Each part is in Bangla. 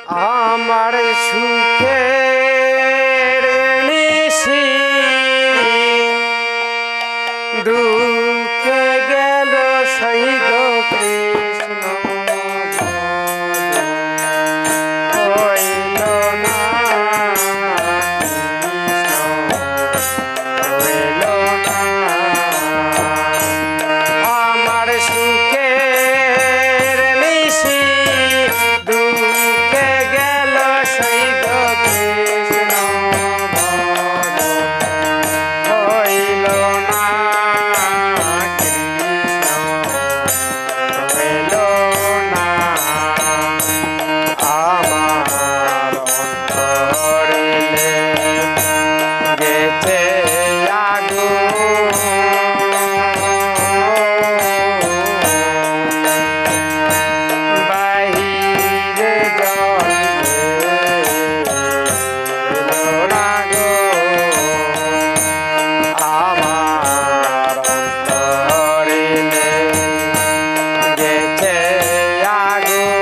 আমার সুখের নিশি দুঃখে গেল সেই গো কৃষ্ণ হইল না হইল না আমার সুখের নিশি দুঃখে গেল সেই গো কৃষ্ণ হইল না কৃষ্ণ হইল না আমার অন্তরে গেছে আগুন বাহিরে জল না গো আমার অন্তরে গেছে আগুন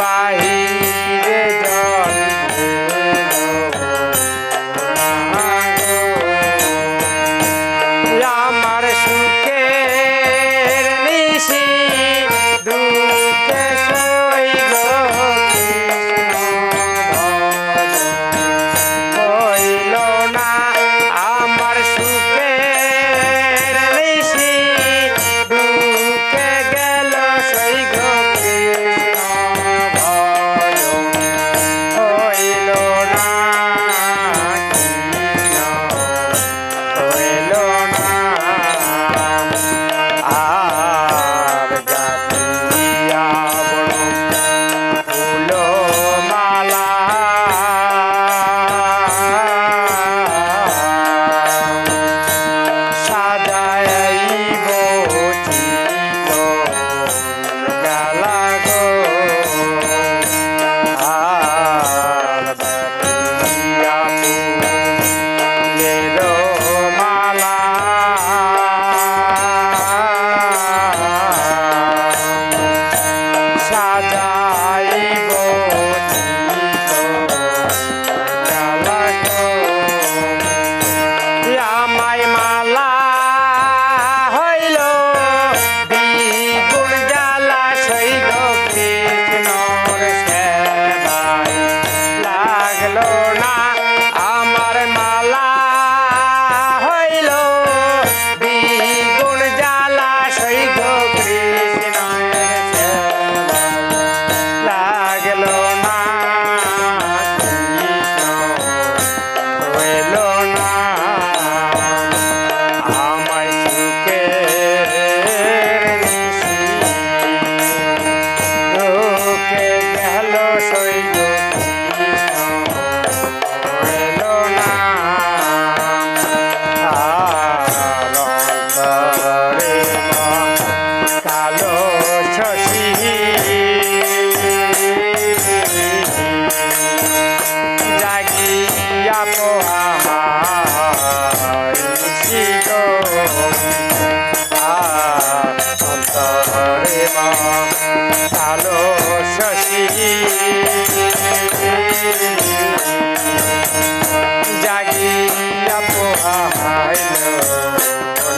বাহিরে জল আমার সুখের নিশি দুঃখে সই গো কৃষ্ণ হইল না আমার সুখের নিশি দুঃখে গেল সই গো কৃষ্ণ হইল না কৃষ্ণ হইল না আর গাতিয়া বড় ফুল মালা সাজাইব চিত গালা গো আর গাতিয়া ফুলের মালা সাজাইব চিত গালা গো আমায় মালা হইল দ্বিগুণ জ্বালা সেই গো কৃষ্ণর সেবায় লাগলো না আমার মালা হইল দ্বিগুণ জ্বালা সেই গো কৃষ্ণের সেবায় লাগলো না কৃষ্ণ হইল না আমায় সুখের নিশি দুঃখে গেল সই গো কৃষ্ণ হইল না আর অন্তরে কালো শশী জাগিয়া পোহাই নিশি গো আর অন্তরে কালো শশী জাগিয়া পোহাইল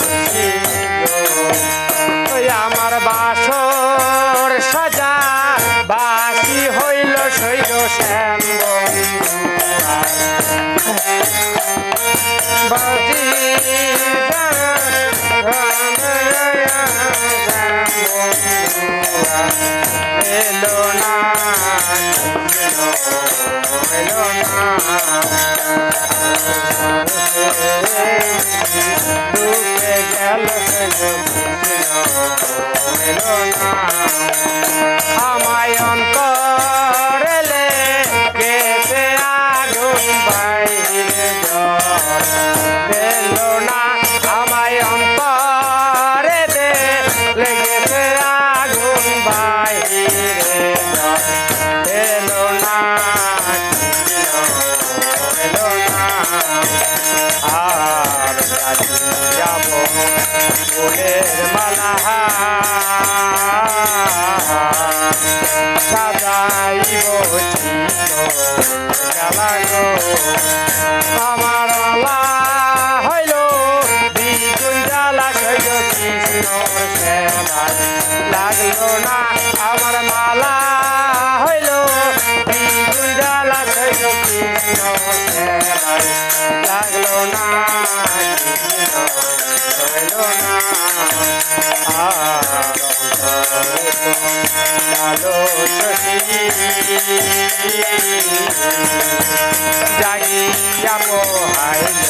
নিশি গো ওই আমার বাসর সাজা বাসি হইল সৈর শ্যাম বাসি এলো না এলো না ডুবে গেল এলো না আমায় অন্তরে গেছে আগুন বাইরে এলো না আমায় অন্তরে লেগেছে আগুন বাইরে এলো না এলো না আর যাব ফুলের মালা সাজাইব খেলা গো আমার মালা হইল দ্বিগুণ জ্বালা হইল কৃষ্ণ সেবায় লাগলো না আমার মালা হইল দ্বিগুণ জ্বালা হইল কৃষ্ণ সেবায় লাগলো না হইল না আলো শশী জাগিয়া পোহাইল